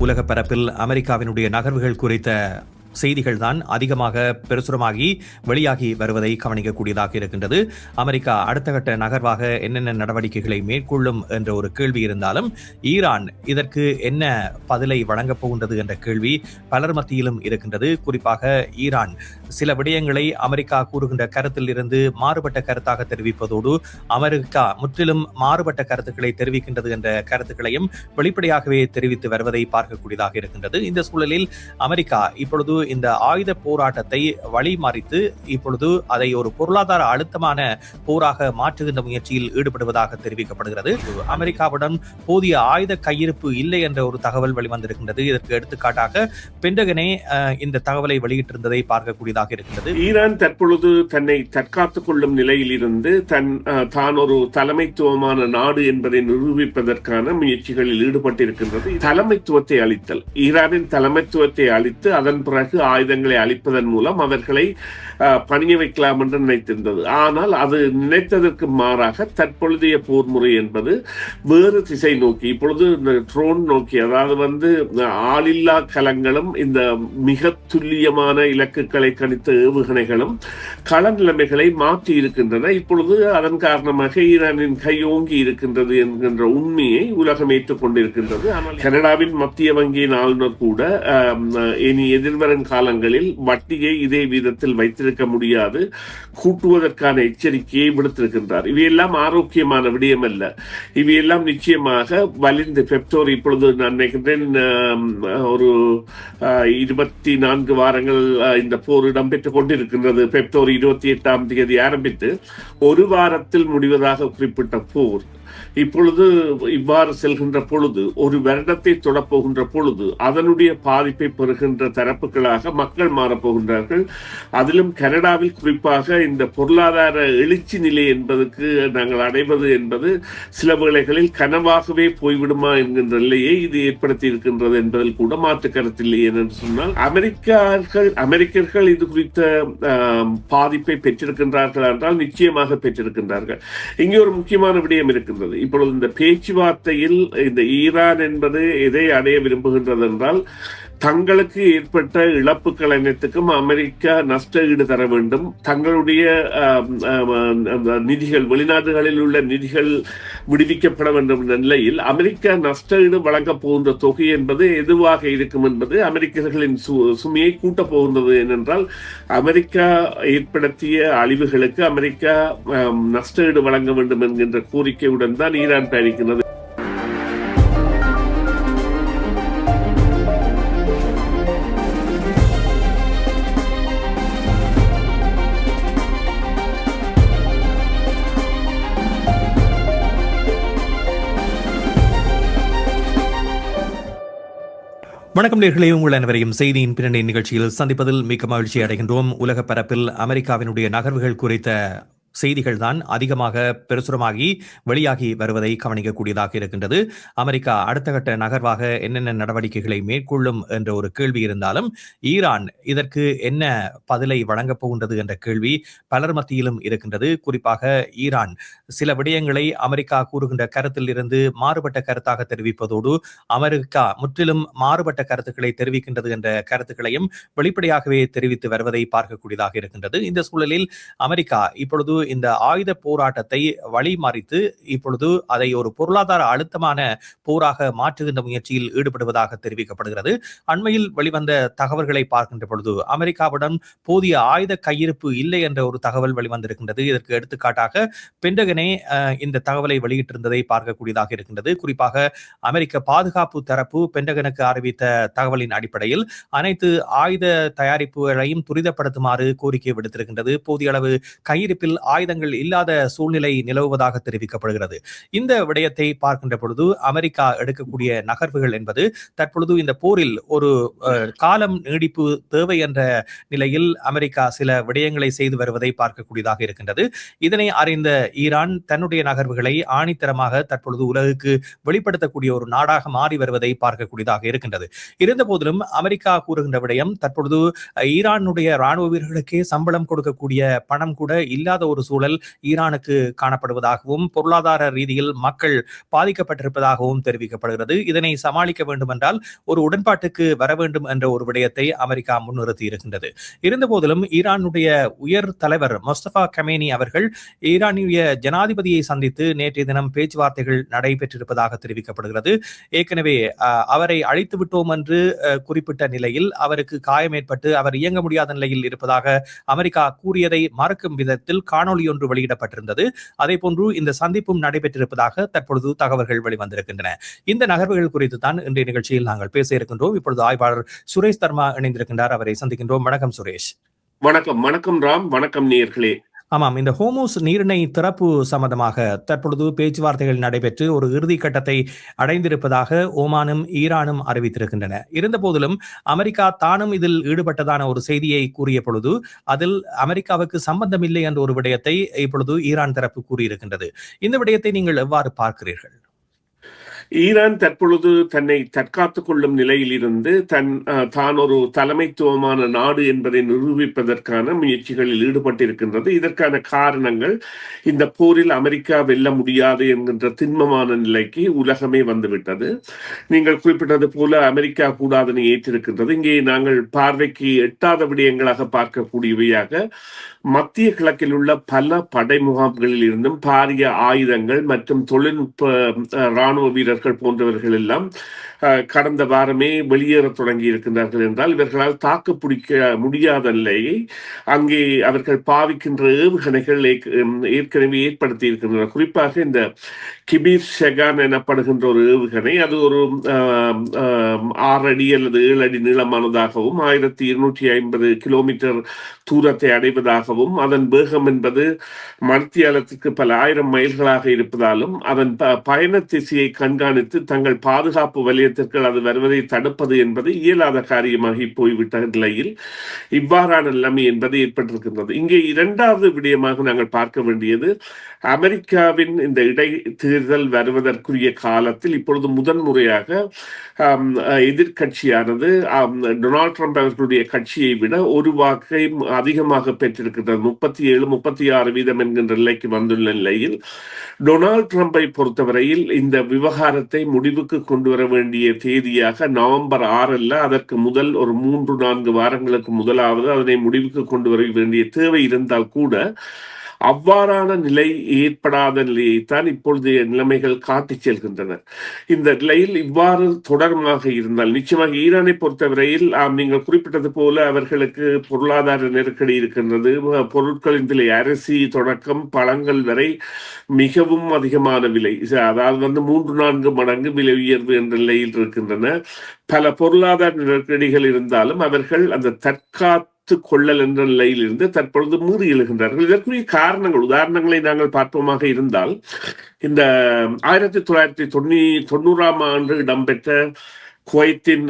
உலக பரப்பில் அமெரிக்காவினுடைய நகர்வுகள் குறித்த செய்திகள் தான் அதிகமாக பிரசுரமாகி வெளியாகி வருவதை கவனிக்கக்கூடியதாக இருக்கின்றது. அமெரிக்கா அடுத்த கட்ட நகர்வாக என்னென்ன நடவடிக்கைகளை மேற்கொள்ளும் என்ற ஒரு கேள்வி இருந்தாலும் ஈரான் இதற்கு என்ன பதிலை வழங்கப் போகின்றது என்ற கேள்வி பலர் மத்தியிலும் இருக்கின்றது. குறிப்பாக ஈரான் சில விடயங்களை அமெரிக்கா கூறுகின்ற கருத்தில் இருந்து மாறுபட்ட கருத்தாக தெரிவிப்பதோடு அமெரிக்கா முற்றிலும் மாறுபட்ட கருத்துக்களை தெரிவிக்கின்றது என்ற கருத்துக்களையும் வெளிப்படையாகவே தெரிவித்து வருவதை பார்க்கக்கூடியதாக இருக்கின்றது. இந்த சூழலில் அமெரிக்கா இப்பொழுது இந்த ஆயுத போராட்டத்தை வழிமறித்து இப்பொழுது அதை ஒரு பொருளாதார அழுத்தமான போராக மாற்றுகின்ற முயற்சியில் ஈடுபடுவதாக தெரிவிக்கப்படுகிறது. அமெரிக்காவுடன் போதிய ஆயுத கையிருப்பு இல்லை என்ற ஒரு தகவல் வெளிவந்திருக்கின்றது. இதற்கு எடுத்துக்காட்டாக பென்டகனே இந்த தகவலை வெளியிட்டிருந்ததை பார்க்கக்கூடியதாக இருக்கிறது. ஈரான் தற்பொழுது தன்னை தற்காத்துக் கொள்ளும் நிலையில் இருந்து தான் ஒரு தலைமைத்துவமான நாடு என்பதை நிரூபிப்பதற்கான முயற்சிகளில் ஈடுபட்டிருக்கின்றது. தலைமைத்துவத்தை அளித்தல், ஈரானின் தலைமைத்துவத்தை அளித்து அதன் பிறகு ஆயுதங்களை அளிப்பதன் மூலம் அவர்களை பணிய வைக்கலாம் என்று நினைத்திருந்தது. ஆனால் அது நினைத்ததற்கு மாறாக தற்பொழுதைய போர் முறை என்பது வேறு திசை நோக்கி, இப்பொழுது ட்ரோன் நோக்கி, அதாவது ஆளில்லா கலங்களும் இந்த மிக துல்லியமான இலக்குகளை கணித்த ஏவுகணைகளும் கள நிலைமைகளை மாற்றி இருக்கின்றன. இப்பொழுது அதன் காரணமாக ஈரானின் கையோங்கி இருக்கின்றது என்கின்ற உண்மையை உலகம் ஏற்றுக்கொண்டிருக்கின்றது. ஆனால் கனடாவின் மத்திய வங்கியின் ஆளுநர் கூட இனி எதிர்வரும் காலங்களில் வட்டியை இதே வீதத்தில் வைத்திருக்க முடியாது, கூட்டுவதற்கான எச்சரிக்கையை விடுத்திருக்கின்றார். இவையெல்லாம் ஆரோக்கியமான விடயம் அல்ல. இவையெல்லாம் நிச்சயமாக வலிந்து பெப்டோர் இப்பொழுது நான் நினைக்கின்றேன் ஒரு 24 வாரங்கள் இந்த போர் இடம்பெற்றுக் கொண்டிருக்கின்றது. பெப்டோர் 28ஆம் தேதி ஆரம்பித்து ஒரு வாரத்தில் முடிவதாக குறிப்பிட்ட போர் இப்பொழுது இவ்வாறு செல்கின்ற பொழுது, ஒரு வருடத்தை தொடப்போகின்ற பொழுது அதனுடைய பாதிப்பை பெறுகின்ற தரப்புகளாக மக்கள் மாறப்போகின்றார்கள். அதிலும் கனடாவில் குறிப்பாக இந்த பொருளாதார எழுச்சி நிலை என்பதற்கு நாங்கள் அடைவது என்பது சில வேளைகளில் கனவாகவே போய்விடுமா என்கின்ற நிலையை இது ஏற்படுத்தி இருக்கின்றது என்பதில் கூட மாற்று கருத்தில்லை. என்று சொன்னால் அமெரிக்கர்கள் இது குறித்த பாதிப்பை பெற்றிருக்கின்றார்கள் என்றால் நிச்சயமாக பெற்றிருக்கின்றார்கள். இங்கே ஒரு முக்கியமான விடயம் இருக்கின்றது. இப்பொழுது இந்த பேச்சுவார்த்தையில் இந்த ஈரான் என்பது எதை அடைய விரும்புகின்றது என்றால், தங்களுக்கு ஏற்பட்ட இழப்புகள் அனைத்துக்கும் அமெரிக்கா நஷ்ட ஈடு தர வேண்டும். தங்களுடைய நிதிகள், வெளிநாடுகளில் உள்ள நிதிகள் விடுவிக்கப்பட வேண்டும் என்ற நிலையில் அமெரிக்கா நஷ்ட ஈடு வழங்கப் போகின்ற தொகை என்பது எதுவாக இருக்கும் என்பது அமெரிக்கர்களின் சுமையை கூட்டப் போகின்றது. ஏனென்றால் அமெரிக்கா ஏற்படுத்திய அழிவுகளுக்கு அமெரிக்கா நஷ்ட ஈடு வழங்க வேண்டும் என்கின்ற கோரிக்கையுடன் தான் ஈரான் பயணிக்கிறது. வணக்கம் நேயர்களே, உங்கள் அனைவரையும் செய்தியின் பின்னணி நிகழ்ச்சியில் சந்திப்பதில் மிக்க மகிழ்ச்சி அடைகின்றோம். உலக பரப்பில் அமெரிக்காவினுடைய நகர்வுகள் குறித்த செய்திகள் தான் அதிகமாக பிரசுரமாகி வெளியாகி வருவதை கவனிக்கக்கூடியதாக இருக்கின்றது. அமெரிக்கா அடுத்த கட்ட நகர்வாக என்னென்ன நடவடிக்கைகளை மேற்கொள்ளும் என்ற ஒரு கேள்வி இருந்தாலும் ஈரான் இதற்கு என்ன பதிலை வழங்கப் போகின்றது என்ற கேள்வி பலர் மத்தியிலும் இருக்கின்றது. குறிப்பாக ஈரான் சில விடயங்களை அமெரிக்கா கூறுகின்ற கருத்தில் இருந்து மாறுபட்ட கருத்தாக தெரிவிப்பதோடு அமெரிக்கா முற்றிலும் மாறுபட்ட கருத்துக்களை தெரிவிக்கின்றது என்ற கருத்துக்களையும் வெளிப்படையாகவே தெரிவித்து வருவதை பார்க்கக்கூடியதாக இருக்கின்றது. இந்த சூழலில் அமெரிக்கா இப்பொழுது இந்த ஆயுத போராட்டத்தை வழிமறித்து இப்பொழுது அதை ஒரு பொருளாதார அழுத்தமான போராக மாற்றுகின்ற முயற்சியில் ஈடுபடுவதாக தெரிவிக்கப்படுகிறது. அண்மையில் வெளிவந்த தகவல்களை பார்க்கின்ற பொழுது அமெரிக்காவுடன் போதிய ஆயுத கையிருப்பு இல்லை என்ற ஒரு தகவல் வெளிவந்திருக்கின்றது. இதற்கு எடுத்துக்காட்டாக பென்டகனே இந்த தகவலை வெளியிட்டிருந்ததை பார்க்கக்கூடியதாக இருக்கின்றது. குறிப்பாக அமெரிக்க பாதுகாப்பு தரப்பு பென்டகனுக்கு அறிவித்த தகவலின் அடிப்படையில் அனைத்து ஆயுத தயாரிப்புகளையும் துரிதப்படுத்துமாறு கோரிக்கை விடுத்திருக்கின்றது. போதிய அளவு கையிருப்பில் ஆயுதங்கள் இல்லாத சூழ்நிலை நிலவுவதாக தெரிவிக்கப்படுகிறது. இந்த விடயத்தை பார்க்கின்ற பொழுது அமெரிக்கா எடுக்கக்கூடிய நகர்வுகள் என்பது தற்பொழுது இந்த போரில் ஒரு காலம் நீடிப்பு தேவை என்ற நிலையில் அமெரிக்கா சில விடயங்களை செய்து வருவதை பார்க்கக்கூடியதாக இருக்கின்றது. இதனை அறிந்த ஈரான் தன்னுடைய நகர்வுகளை ஆணித்தரமாக தற்பொழுது உலகுக்கு வெளிப்படுத்தக்கூடிய ஒரு நாடாக மாறி வருவதை பார்க்கக்கூடியதாக இருக்கின்றது. இருந்த போதிலும் அமெரிக்கா கூறுகின்ற விடயம், தற்பொழுது ஈரானுடைய ராணுவ வீரர்களுக்கே சம்பளம் கொடுக்கக்கூடிய பணம் கூட இல்லாத ஒரு ஒரு சூழல் ஈரானுக்கு காணப்படுவதாகவும் பொருளாதார ரீதியில் மக்கள் பாதிக்கப்பட்டிருப்பதாகவும் தெரிவிக்கப்படுகிறது. இதனை சமாளிக்க வேண்டும் என்றால் ஒரு உடன்பாட்டுக்கு வர வேண்டும் என்ற ஒரு விடயத்தை அமெரிக்கா முன்னிறுத்தி இருக்கின்றது. இருந்தபோதிலும் ஈரானுடைய உயர் தலைவர் முஸ்தபா கமேனி அவர்கள் ஈரானிய ஜனாதிபதியை சந்தித்து நேற்றைய தினம் பேச்சுவார்த்தைகள் நடைபெற்றிருப்பதாக தெரிவிக்கப்படுகிறது. ஏற்கனவே அவரை அழைத்து விட்டோம் என்று குறிப்பிட்ட நிலையில் அவருக்கு காயம் ஏற்பட்டு அவர் இயங்க முடியாத நிலையில் இருப்பதாக அமெரிக்கா கூறியதை மறுக்கும் விதத்தில் காணொலி ஒன்று வெளியிடப்பட்டிருந்தது. அதே போன்று இந்த சந்திப்பும் நடைபெற்றிருப்பதாக தற்பொழுது தகவல்கள் வெளிவந்திருக்கின்றன. இந்த நகர்வுகள் குறித்து தான் இன்றைய நிகழ்ச்சியில் நாங்கள் பேச இருக்கின்றோம். இப்பொழுது ஆய்வாளர் சுரேஷ் தர்மா இணைந்திருக்கின்றார். அவரை சந்திக்கின்றோம். வணக்கம் சுரேஷ். வணக்கம் ராம். வணக்கம் நேயர்களே. ஆமாம், இந்த ஹோமோஸ் நீரிணை திறப்பு சம்பந்தமாக தற்பொழுது பேச்சுவார்த்தைகள் நடைபெற்று ஒரு இறுதி கட்டத்தை அடைந்திருப்பதாக ஓமானும் ஈரானும் அறிவித்திருக்கின்றன. இருந்தபோதிலும் அமெரிக்கா தானும் இதில் ஈடுபட்டதான ஒரு செய்தியை கூறிய பொழுது அதில் அமெரிக்காவுக்கு சம்பந்தமில்லை என்ற ஒரு விடயத்தை இப்பொழுது ஈரான் தரப்பு கூறியிருக்கின்றது. இந்த விடயத்தை நீங்கள் எவ்வாறு பார்க்கிறீர்கள்? ஈரான் தற்பொழுது தன்னை தற்காத்துக் கொள்ளும் நிலையில் இருந்து தான் ஒரு தலைமைத்துவமான நாடு என்பதை நிரூபிப்பதற்கான முயற்சிகளில் ஈடுபட்டிருக்கின்றது. இதற்கான காரணங்கள் இந்த போரில் அமெரிக்கா வெல்ல முடியாது என்கின்ற திண்மமான நிலைக்கு உலகமே வந்துவிட்டது. நீங்கள் குறிப்பிட்டது போல அமெரிக்கா கூடாதனை ஏற்றிருக்கின்றது. இங்கே நாங்கள் பார்வைக்கு எட்டாத விடயங்களாக பார்க்கக்கூடியவையாக மத்திய கிழக்கில் உள்ள பல படை முகாம்களில் இருந்தும் பாரிய ஆயுதங்கள் மற்றும் தொழில்நுட்ப இராணுவ வீரர்கள் போன்றவர்கள் எல்லாம் கடந்த வாரமே வெளியேற தொடங்கி இருக்கின்றார்கள் என்றால் இவர்களால் தாக்கு பிடிக்க முடியாத நிலையை அங்கே அவர்கள் பாவிக்கின்ற ஏவுகணைகள் ஏற்கனவே ஏற்படுத்தி இருக்கின்றன. குறிப்பாக இந்த கிபீர் ஷெகான் எனப்படுகின்ற ஒரு ஏவுகணை, அது ஒரு 6 அடி அல்லது 7 அடி நீளமானதாகவும் 1250 கிலோமீட்டர் தூரத்தை அடைவதாகவும் அதன் வேகம் என்பது மணித்தியாலத்துக்கு பல 1000 மைல்களாக இருப்பதாலும் அதன் பயண திசையை கண்காணித்து தங்கள் பாதுகாப்பு வலயத்திற்கு அது வருவதை தடுப்பது என்பது இயலாத காரியமாகி போய்விட்ட நிலையில் இவ்வாறான நிலைமை என்பது ஏற்பட்டிருக்கின்றது. இங்கே இரண்டாவது விடயமாக நாங்கள் பார்க்க வேண்டியது அமெரிக்காவின் இந்த இடைத்தேர்தல் வருவதற்குரிய காலத்தில் இப்பொழுது முதன்முறையாக எதிர்கட்சியானது டொனால்ட் ட்ரம்ப் அவர்களுடைய கட்சியை விட ஒரு வாக்கை அதிகமாக பெற்றிருக்கின்றது. 37-36% என்கின்ற நிலைக்கு வந்துள்ள நிலையில் டொனால்ட் ட்ரம்பை பொறுத்தவரையில் இந்த விவகாரத்தை முடிவுக்கு கொண்டு வர வேண்டிய தேதியாக நவம்பர் 6 அல்ல, அதற்கு முதல் ஒரு 3-4 வாரங்களுக்கு முதலாவது அதனை முடிவுக்கு கொண்டு வர வேண்டிய தேவை இருந்தால் கூட அவ்வாறான நிலை ஏற்படாத நிலையைத்தான் இப்பொழுதைய நிலைமைகள் காட்டிச் செல்கின்றன. இந்த நிலையில் இவ்வாறு தொடர்மாக இருந்தால் நிச்சயமாக ஈரானை பொறுத்தவரையில் நீங்கள் குறிப்பிட்டது போல அவர்களுக்கு பொருளாதார நெருக்கடி இருக்கின்றது. பொருட்களின் விலை அரிசி தொடக்கம் பழங்கள் வரை மிகவும் அதிகமான விலை, அதாவது 3-4 மடங்கு விலை உயர்வு என்ற நிலையில் இருக்கின்றன. பல பொருளாதார நெருக்கடிகள் இருந்தாலும் அவர்கள் அந்த கொள்ளல் என்ற நிலையில் இருந்து தற்பொழுது மீறி எழுகின்றார்கள். இதற்குரிய காரணங்கள் உதாரணங்களை நாங்கள் பார்ப்போமாக இருந்தால் இந்த 1990ஆம் ஆண்டு இடம்பெற்ற குவைத்தின்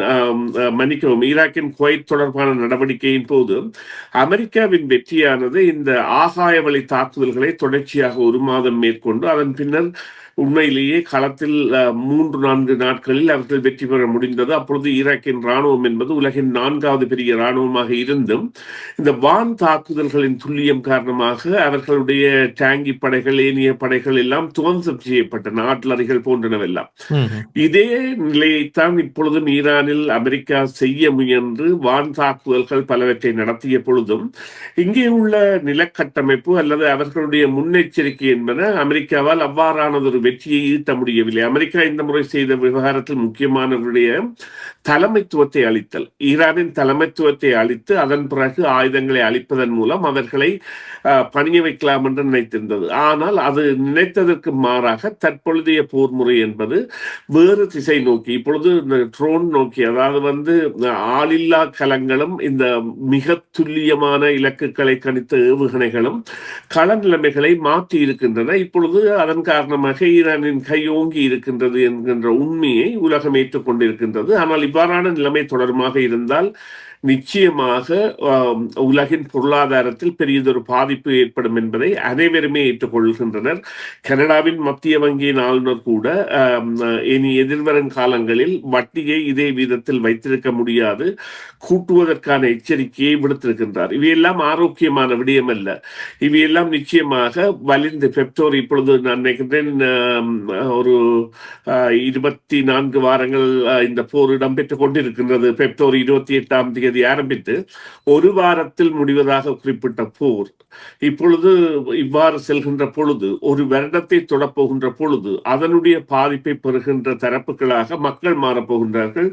ஈராக்கின் குவைத் தொடர்பான நடவடிக்கையின் போது அமெரிக்காவின் வெற்றியானது இந்த ஆகாய வழி தாக்குதல்களை தொடர்ச்சியாக 1 மாதம் மேற்கொண்டு அதன் பின்னர் உண்மையிலேயே களத்தில் 3-4 நாட்களில் அவர்கள் வெற்றி பெற முடிந்தது. அப்பொழுது ஈராக்கின் இராணுவம் என்பது உலகின் 4வது பெரிய இராணுவமாக இருந்தும் இந்த வான் தாக்குதல்களின் துல்லியம் காரணமாக அவர்களுடைய டேங்கி படைகள் ஏனைய படைகள் எல்லாம் துவம்சம் செய்யப்பட்டன, ஆட்லறிகள் போன்றனவெல்லாம். இதே நிலையைத்தான் இப்பொழுதும் ஈரானில் அமெரிக்கா செய்ய முயன்று வான் தாக்குதல்கள் பலவற்றை நடத்திய பொழுதும் இங்கே உள்ள நிலக்கட்டமைப்பு அல்லது அவர்களுடைய முன்னெச்சரிக்கை என்பன அமெரிக்காவால் அவ்வாறானதொரு வெற்றியை ஈட்ட முடியவில்லை. அமெரிக்கா இந்த முறை செய்த விவகாரத்தில் முக்கியமானவருடைய தலைமைத்துவத்தை அளித்தல், ஈரானின் தலைமைத்துவத்தை அளித்து அதன் பிறகு ஆயுதங்களை அளிப்பதன் மூலம் அவர்களை பணிய வைக்கலாம் என்று நினைத்திருந்தது. ஆனால் அது நினைத்ததற்கு மாறாக தற்பொழுதைய போர் முறை என்பது வேறு திசை நோக்கி இப்பொழுது ட்ரோன் நோக்கி, அதாவது ஆளில்லா கலங்களும் இந்த மிக துல்லியமான இலக்குகளை கணித்த ஏவுகணைகளும் கள நிலைமைகளை மாற்றி இருக்கின்றன. இப்பொழுது அதன் காரணமாக ஈரானின் கையோங்கி இருக்கின்றது என்கின்ற உண்மையை உலகம் ஏற்றுக்கொண்டிருக்கின்றது. ஆனால் இவ்வாறான நிலைமை தொடர்பாக இருந்தால் நிச்சயமாக உலகின் பொருளாதாரத்தில் பெரியதொரு பாதிப்பு ஏற்படும் என்பதை அனைவருமே ஏற்றுக்கொள்கின்றனர். கனடாவின் மத்திய வங்கியின் ஆளுநர் கூட இனி எதிர்வரும் காலங்களில் வட்டியை இதே வீதத்தில் வைத்திருக்க முடியாது, கூட்டுவதற்கான எச்சரிக்கையை விடுத்திருக்கின்றார். இவையெல்லாம் ஆரோக்கியமான விடயம் அல்ல. இவையெல்லாம் நிச்சயமாக வலிந்து பெப்டோர் இப்பொழுது நான் நினைக்கின்றேன் ஒரு 24 வாரங்கள் இந்த போர் இடம்பெற்றுக் கொண்டிருக்கின்றது. பெப்டோர் 28ஆம் தேதி ஆரம்பித்து ஒரு வாரத்தில் முடிவதாக குறிப்பிட்ட போர் இப்பொழுது இவ்வாறு செல்கின்ற பொழுது, ஒரு வருடத்தை தொடப்போகின்ற பொழுது அதனுடைய பாதிப்பை பெறுகின்ற தரப்புகளாக மக்கள் மாறப்போகின்றார்கள்.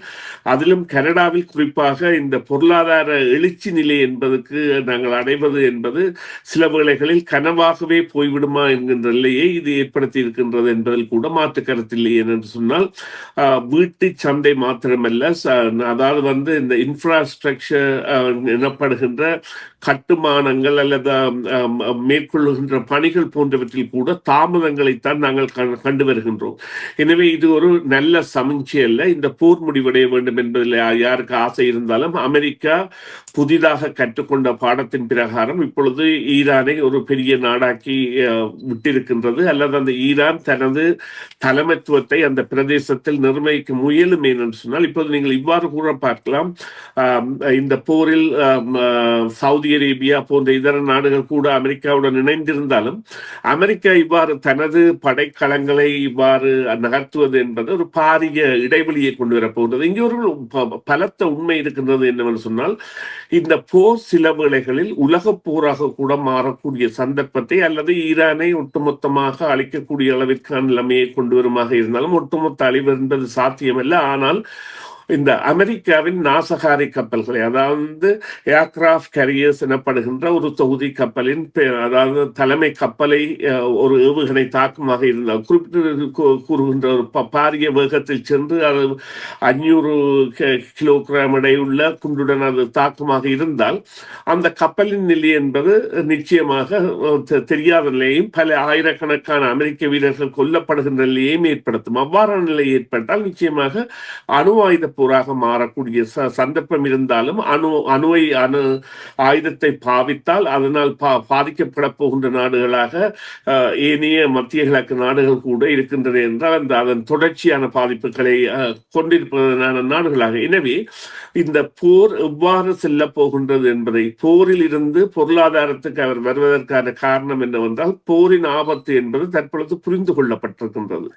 அதிலும் கனடாவில் குறிப்பாக இந்த பொருளாதார எழுச்சி நிலை என்பதற்கு நாங்கள் அடைவது என்பது சில வேளைகளில் கனவாகவே போய்விடுமா என்கின்ற நிலையை இது ஏற்படுத்தி இருக்கின்றது என்பதில் கூட மாற்று கருத்தில்லை. என்று சொன்னால் வீட்டு சந்தை மாத்திரமல்ல, அதாவது இந்த இன்ஃப்ராஸ்ட்ரக்சர் எனப்படுகின்ற கட்டுமானங்கள் அல்லது மேற்கொள்ளுகின்ற பணிகள் போன்றவற்றில் கூட தாமதங்களைத்தான் நாங்கள் கண்டு வருகின்றோம். எனவே இது ஒரு நல்ல சமிஞ்சை அல்ல. இந்த போர் முடிவடைய வேண்டும் என்பதில் யாருக்கு ஆசை இருந்தாலும் அமெரிக்கா புதிதாக கற்றுக்கொண்ட பாடத்தின் பிரகாரம் இப்பொழுது ஈரானை ஒரு பெரிய நாடாக்கி விட்டிருக்கின்றது. அல்லது அந்த ஈரான் தனது தலைமைத்துவத்தை அந்த பிரதேசத்தில் நிர்ணயிக்க முயலும் என்று சொன்னால், இப்போது நீங்கள் இவ்வாறு கூட பார்க்கலாம், இந்த போரில் சவுதி அரேபியா போன்ற இதர நாடுகள் கூட அமெரிக்காவுடன் இணைந்திருந்தாலும் அமெரிக்கா இவ்வாறு தனது படைக்களங்களை இவ்வாறு நகர்த்துவது என்பது ஒரு பாரிய இடைவெளியை கொண்டு வரப்போகிறது. இங்கே ஒரு பலத்த உண்மை இருக்கின்றது என்னவென்று சொன்னால், இந்த போர் சில வேளைகளில் உலக போராக கூட மாறக்கூடிய சந்தர்ப்பத்தை அல்லது ஈரானை ஒட்டுமொத்தமாக அழிக்கக்கூடிய அளவிற்கான நிலைமையை கொண்டு வருமாக இருந்தாலும் ஒட்டுமொத்த அழிவு என்பது சாத்தியமல்ல. ஆனால் இந்த அமெரிக்காவின் நாசகாரி கப்பல்களை, அதாவது ஏர்கிராஃப்ட் கேரியர்ஸ் எனப்படுகின்ற ஒரு தொகுதி கப்பலின் அதாவது தலைமை கப்பலை ஒரு ஏவுகணை தாக்கமாக இருந்தால், குறிப்பிட்டு கூறுகின்ற ஒரு பாரிய வேகத்தில் சென்று அது 500 கிலோகிராம் எடையுள்ள குண்டுடன் அது தாக்கமாக இருந்தால் அந்த கப்பலின் நிலை என்பது நிச்சயமாக தெரியாத நிலையும் பல ஆயிரக்கணக்கான அமெரிக்க வீரர்கள் கொல்லப்படுகின்ற நிலையையும் ஏற்படுத்தும். அவ்வாறான நிலை ஏற்பட்டால் நிச்சயமாக அணு ஆயுத போராக மாறக்கூடிய சந்தர்ப்பம் இருந்தாலும் ஆயுதத்தை பாவித்தால் அதனால் பாதிக்கப்பட போகின்ற நாடுகளாக ஏனைய மத்திய கிழக்கு நாடுகள் கூட இருக்கின்றன என்றால் அதன் தொடர்ச்சியான பாதிப்புகளை கொண்டிருப்பதனான நாடுகளாக. எனவே இந்த போர் எவ்வாறு செல்ல போகின்றது என்பதை, போரில் இருந்து பொருளாதாரத்துக்கு அவர் வருவதற்கான காரணம் என்னவென்றால் போரின் ஆபத்து என்பது தற்பொழுது புரிந்து கொள்ளப்பட்டிருக்கின்றது.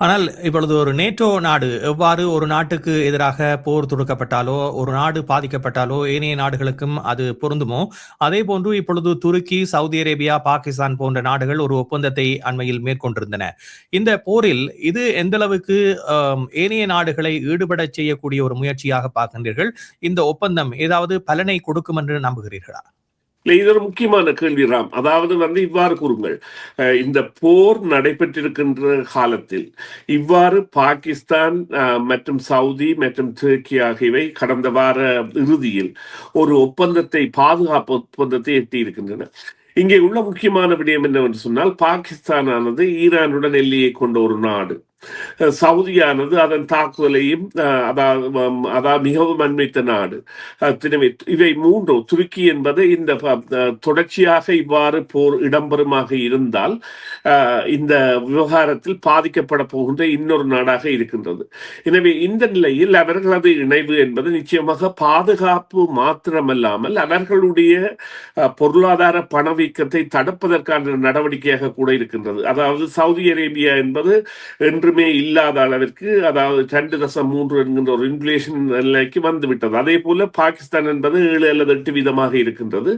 ஆனால் இப்பொழுது ஒரு நேட்டோ நாடு எவ்வாறு ஒரு நாட்டுக்கு எதிராக போர் தொடுக்கப்பட்டாலோ, ஒரு நாடு பாதிக்கப்பட்டாலோ ஏனைய நாடுகளுக்கும் அது பொருந்துமோ, அதே போன்று இப்பொழுது துருக்கி, சவுதி அரேபியா, பாகிஸ்தான் போன்ற நாடுகள் ஒரு ஒப்பந்தத்தை அண்மையில் மேற்கொண்டிருந்தன. இந்த போரில் இது எந்த அளவுக்கு ஏனைய நாடுகளை ஈடுபட செய்யக்கூடிய ஒரு முயற்சியாக பார்க்கின்றீர்கள்? இந்த ஒப்பந்தம் ஏதாவது பலனை கொடுக்கும் என்று நம்புகிறீர்களா? இது ஒரு முக்கியமான கேள்வி ராம். அதாவது இவ்வாறு கூறுங்கள், இந்த போர் நடைபெற்றிருக்கின்ற காலத்தில் இவ்வாறு பாகிஸ்தான் மற்றும் சவுதி மற்றும் துருக்கி ஆகியவை கடந்த வார இறுதியில் ஒரு ஒப்பந்தத்தை, பாதுகாப்பு ஒப்பந்தத்தை எட்டியிருக்கின்றன. இங்கே உள்ள முக்கியமான விடயம் என்னவென்று சொன்னால், பாகிஸ்தானானது ஈரானுடன் எல்லையை கொண்ட ஒரு நாடு. சவுதியானது அதன் தாக்குதலையும் அதாவது மிகவும் அண்மைத்த நாடு. இவை மூன்று, துருக்கி என்பது இந்த தொடர்ச்சியாக இவ்வாறு போர் இடம்பெறுமாக இருந்தால் இந்த விவகாரத்தில் பாதிக்கப்பட போகின்ற இன்னொரு நாடாக இருக்கின்றது. எனவே இந்த நிலையில் அவர்களது இணைவு என்பது நிச்சயமாக பாதுகாப்பு மாத்திரமல்லாமல் அவர்களுடைய பொருளாதார பணவீக்கத்தை தடுப்பதற்கான நடவடிக்கையாக கூட இருக்கின்றது. அதாவது சவுதி அரேபியா என்பது என்றுமே இல்லாத அளவிற்கு, அதாவது 2.3 என்கின்ற ஒரு இன்ஃப்ளேஷன் நிலைக்கு வந்துவிட்டது. அதே போல பாகிஸ்தான் என்பது 7 அல்லது 8 வீதமாக இருக்கின்றது.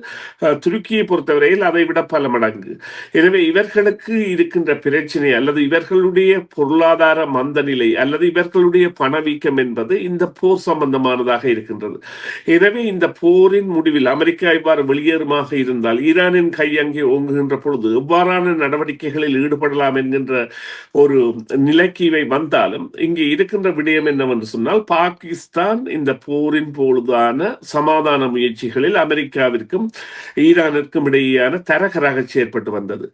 துருக்கியை பொறுத்தவரையில் அதை விட பல மடங்கு. எனவே இவர்களுக்கு இருக்கின்ற பிரச்சனை அல்லது இவர்களுடைய பொருளாதார மந்த நிலை அல்லது இவர்களுடைய பணவீக்கம் என்பது இந்த போர் சம்பந்தமானதாக இருக்கின்றது. எனவே இந்த போரின் முடிவில் அமெரிக்கா இவ்வாறு வெளியேறுமாக இருந்தால், ஈரானின் கை அங்கே ஓங்குகின்ற பொழுது எவ்வாறான நடவடிக்கைகளில் ஈடுபடலாம் என்கின்ற ஒரு நிலைக்கு இவை வந்தாலும், இங்கே இருக்கின்ற விடயம் என்னவென்று சொன்னால், பாகிஸ்தான் இந்த போரின் பொழுதான சமாதான முயற்சிகளில் அமெரிக்காவிற்கும் ஈரானிற்கும் இடையேயான தரகராக செயற்பட்டு வந்தது.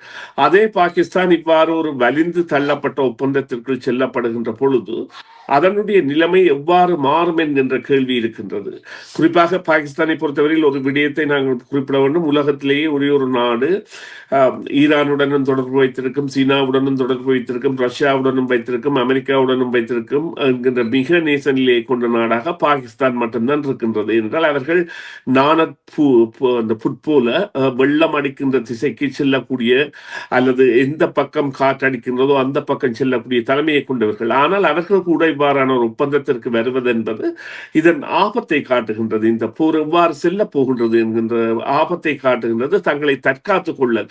அதே பாகிஸ்தான் இவ்வாறு ஒரு வலிந்து தள்ளப்பட்ட ஒப்பந்தத்திற்குள் செல்லப்படுகின்ற பொழுது அதனுடைய நிலைமை எவ்வாறு மாறும் என்கின்ற கேள்வி இருக்கின்றது. குறிப்பாக பாகிஸ்தானை பொறுத்தவரையில் ஒரு விடயத்தை நாங்கள் குறிப்பிட வேண்டும். உலகத்திலேயே ஒரே ஒரு நாடு ஈரானுடனும் தொடர்பு வைத்திருக்கும், சீனாவுடனும் தொடர்பு வைத்திருக்கும், ரஷ்யாவுடனும் வைத்திருக்கும், அமெரிக்காவுடனும் வைத்திருக்கும் என்கின்ற மிக நேசநிலையை கொண்ட நாடாக பாகிஸ்தான் மட்டும்தான் இருக்கின்றது. என்றால் அவர்கள் அந்த புட்போல வெள்ளம் அடிக்கின்ற திசைக்கு செல்லக்கூடிய அல்லது எந்த பக்கம் காற்றடிக்கின்றதோ அந்த பக்கம் செல்லக்கூடிய தலைமையை கொண்டவர்கள். ஆனால் அவர்கள் கூட இவ்வாறான ஒரு ஒப்பந்தத்திற்கு வருவது என்பது இதன் ஆபத்தை காட்டுகின்றது. இந்த போர் எவ்வாறு செல்ல போகின்றது என்கின்ற ஆபத்தை காட்டுகின்றது. தங்களை தற்காத்துக் கொள்ள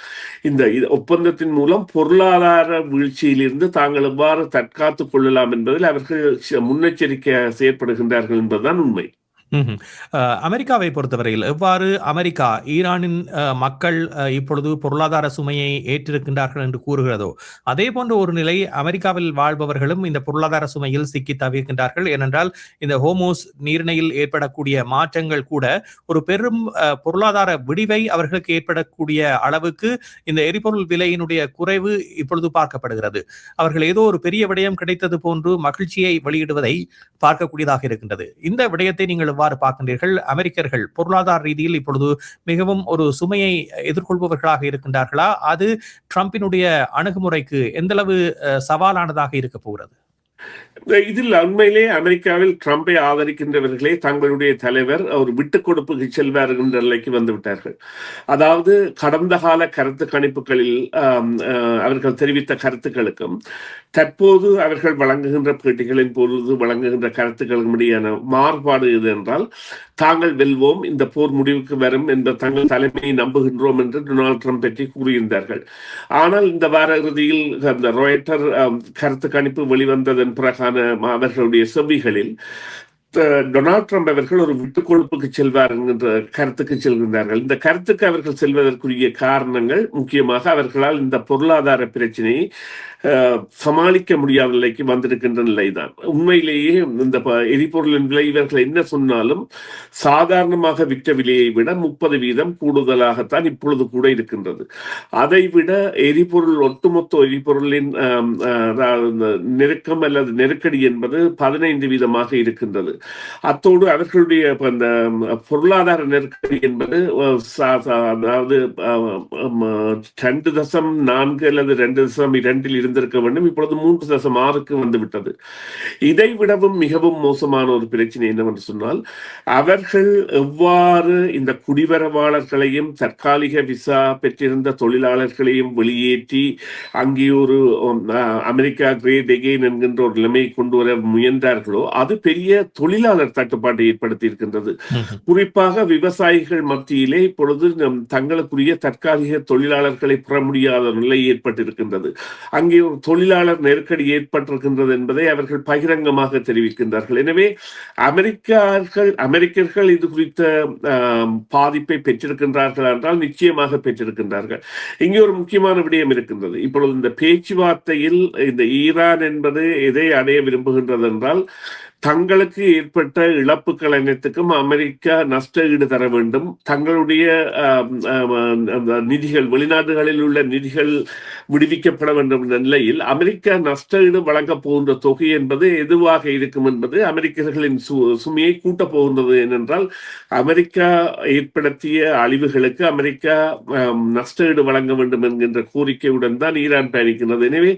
இந்த ஒப்பந்தத்தின் மூலம் பொருளாதார வீழ்ச்சியிலிருந்து தாங்கள் எவ்வாறு தற்காத்துக் கொள்ளலாம் என்பதில் அவர்கள் முன்னெச்சரிக்கையாக செயற்படுகின்றார்கள் என்பதுதான் உண்மை. அமெரிக்காவை பொறுத்தவரையில் எவ்வாறு அமெரிக்கா ஈரானின் மக்கள் இப்பொழுது பொருளாதார சுமையை ஏற்றிருக்கின்றார்கள் என்று கூறுகிறதோ அதே போன்ற ஒரு நிலை அமெரிக்காவில் வாழ்பவர்களும் இந்த பொருளாதார சுமையில் சிக்கி தவிர்க்கின்றார்கள். ஏனென்றால் இந்த ஹோமோஸ் நீரிணையில் ஏற்படக்கூடிய மாற்றங்கள் கூட ஒரு பெரும் பொருளாதார விடிவை அவர்களுக்கு ஏற்படக்கூடிய அளவுக்கு இந்த எரிபொருள் விலையினுடைய குறைவு இப்பொழுது பார்க்கப்படுகிறது. அவர்கள் ஏதோ ஒரு பெரிய விடயம் கிடைத்தது போன்று மகிழ்ச்சியை வெளியிடுவதை பார்க்கக்கூடியதாக இருக்கின்றது. இந்த விடயத்தை நீங்கள் எவ்வாறு பார்க்கின்றீர்கள்? அமெரிக்கர்கள் பொருளாதார ரீதியில் இப்பொழுது மிகவும் ஒரு சுமையை எதிர்கொள்பவர்களாக இருக்கின்றார்களா? அது ட்ரம்பினுடைய அணுகுமுறைக்கு எந்தளவு சவாலானதாக இருக்க போகிறது? இதில் உண்மையிலே அமெரிக்காவில் ட்ரம்பை ஆதரிக்கின்றவர்களே தங்களுடைய தலைவர் அவர் விட்டுக் கொடுப்புக்கு செல்வார் என்ற நிலைக்கு வந்து விட்டார்கள். அதாவது கடந்த கால கருத்து கணிப்புகளில் அவர்கள் தெரிவித்த கருத்துக்களுக்கும் தற்போது அவர்கள் வழங்குகின்ற பேட்டிகளின் பொழுது வழங்குகின்ற கருத்துக்களுக்கும் இடையான மாறுபாடு எது என்றால், தாங்கள் வெல்வோம், இந்த போர் முடிவுக்கு வரும் என்ற தங்கள் தலைமையை நம்புகின்றோம் என்று டொனால்ட் ட்ரம்ப் பற்றி கூறியிருந்தார்கள். ஆனால் இந்த வார இறுதியில் அந்த ராய்ட்டர் கருத்து கணிப்பு வெளிவந்ததன் பிறகான அவர்களுடைய செவிகளில் டொனால்ட் ட்ரம்ப் அவர்கள் ஒரு விட்டுக் கொடுப்புக்கு செல்வார் என்கின்ற கருத்துக்கு செல்கின்றார்கள். இந்த கருத்துக்கு அவர்கள் செல்வதற்குரிய காரணங்கள் முக்கியமாக அவர்களால் இந்த பொருளாதார பிரச்சனையை சமாளிக்க முடியாத நிலைக்கு வந்திருக்கின்ற நிலைதான். உண்மையிலேயே இந்த எரிபொருளின் விலை இவர்கள் என்ன சொன்னாலும் சாதாரணமாக விற்ற விலையை விட 30% கூடுதலாகத்தான் இப்பொழுது கூட இருக்கின்றது. அதை விட எரிபொருள் ஒட்டுமொத்த எரிபொருளின் நெருக்கம் அல்லது நெருக்கடி என்பது 15% இருக்கின்றது. அத்தோடு அவர்களுடைய அந்த பொருளாதார நெருக்கடி என்பது அதாவது 2.4 அல்லது 2.2 இருந்திருக்க வேண்டும். இப்பொழுது 3.6க்கு வந்துவிட்டது. இதை விடவும் மிகவும் மோசமான ஒரு பிரச்சனை என்னவென்று சொன்னால், அவர்கள் எவ்வாறு இந்த குடிவரவாளர்களையும் தற்காலிக விசா பெற்றிருந்த தொழிலாளர்களையும் வெளியேற்றி அங்கே ஒரு அமெரிக்கா கிரேட் எகெயின் என்கின்ற ஒரு நிலைமையை கொண்டு வர முயன்றார்களோ அது பெரிய தொழிலாளர் தட்டுப்பாட்டை ஏற்படுத்தி இருக்கின்றது. குறிப்பாக விவசாயிகள் மத்தியிலே இப்பொழுது தங்களுக்குரிய தற்காலிக தொழிலாளர்களை பெற முடியாத நிலை ஏற்பட்டிருக்கின்றது. அங்கே ஒரு தொழிலாளர் நெருக்கடி ஏற்பட்டிருக்கின்றது என்பதை அவர்கள் பகிரங்கமாக தெரிவிக்கின்றார்கள். எனவே அமெரிக்கர்கள் இது குறித்த பாதிப்பை பெற்றிருக்கின்றார்கள் என்றால் நிச்சயமாக பெற்றிருக்கின்றார்கள். இங்கே ஒரு முக்கியமான விடயம் இருக்கின்றது. இப்பொழுது இந்த பேச்சுவார்த்தையில் இந்த ஈரான் என்பது எதை அடைய விரும்புகின்றது என்றால், தங்களுக்கு ஏற்பட்ட இழப்புகள் அனைத்துக்கும் அமெரிக்கா நஷ்ட ஈடு தர வேண்டும். தங்களுடைய நிதிகள், வெளிநாடுகளில் உள்ள நிதிகள் விடுவிக்கப்பட வேண்டும் என்ற நிலையில் அமெரிக்கா நஷ்ட ஈடு வழங்கப் போகின்ற தொகை என்பது எதுவாக இருக்கும் என்பது அமெரிக்கர்களின் சுமையை கூட்டப் போகின்றது. ஏனென்றால் அமெரிக்கா ஏற்படுத்திய அழிவுகளுக்கு அமெரிக்கா நஷ்ட ஈடு வழங்க வேண்டும் என்கின்ற கோரிக்கையுடன் தான் ஈரான் பயணிக்கின்றது. எனவே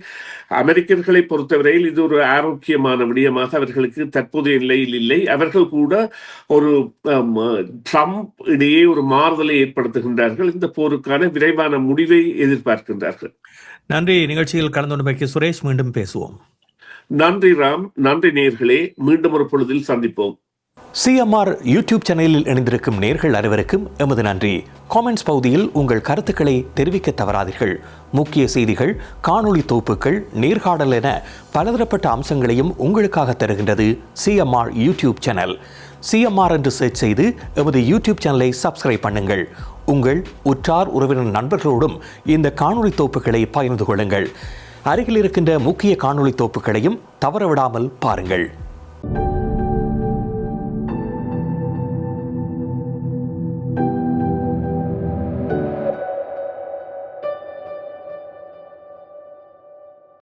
அமெரிக்கர்களை பொறுத்தவரையில் இது ஒரு ஆரோக்கியமான விடயமாக அவர்களுக்கு தற்போதைய நிலையில் இல்லை. அவர்கள் கூட ஒரு ட்ரம்ப் இடையே ஒரு மாறுதலை ஏற்படுத்துகின்றார்கள். இந்த போருக்கான விரைவான முடிவை எதிர்பார்க்கின்றார்கள். நன்றி. நிகழ்ச்சியில் கலந்து கொண்டமைக்கு சுரேஷ். மீண்டும் பேசுவோம். நன்றி ராம். நன்றி நேயர்களே. மீண்டும் ஒரு பொழுதில் சந்திப்போம். சிஎம்ஆர் யூடியூப் சேனலில் இணைந்திருக்கும் நேர்கள் அனைவருக்கும் எமது நன்றி. காமெண்ட்ஸ் பகுதியில் உங்கள் கருத்துக்களை தெரிவிக்க தவறாதீர்கள். முக்கிய செய்திகள், காணொளி தொகுப்புகள், நேர்காணல் என பலதரப்பட்ட அம்சங்களையும் உங்களுக்காக தருகின்றது சிஎம்ஆர் யூடியூப் சேனல். சிஎம்ஆர் என்று சர்ச் செய்து எமது யூடியூப் சேனலை சப்ஸ்கிரைப் பண்ணுங்கள். உங்கள் உற்றார் உறவினர் நண்பர்களோடும் இந்த காணொளி தொகுப்புகளை பகிர்ந்து கொள்ளுங்கள். அருகில் இருக்கின்ற முக்கிய காணொளி தொகுப்புகளையும் தவறவிடாமல் பாருங்கள்.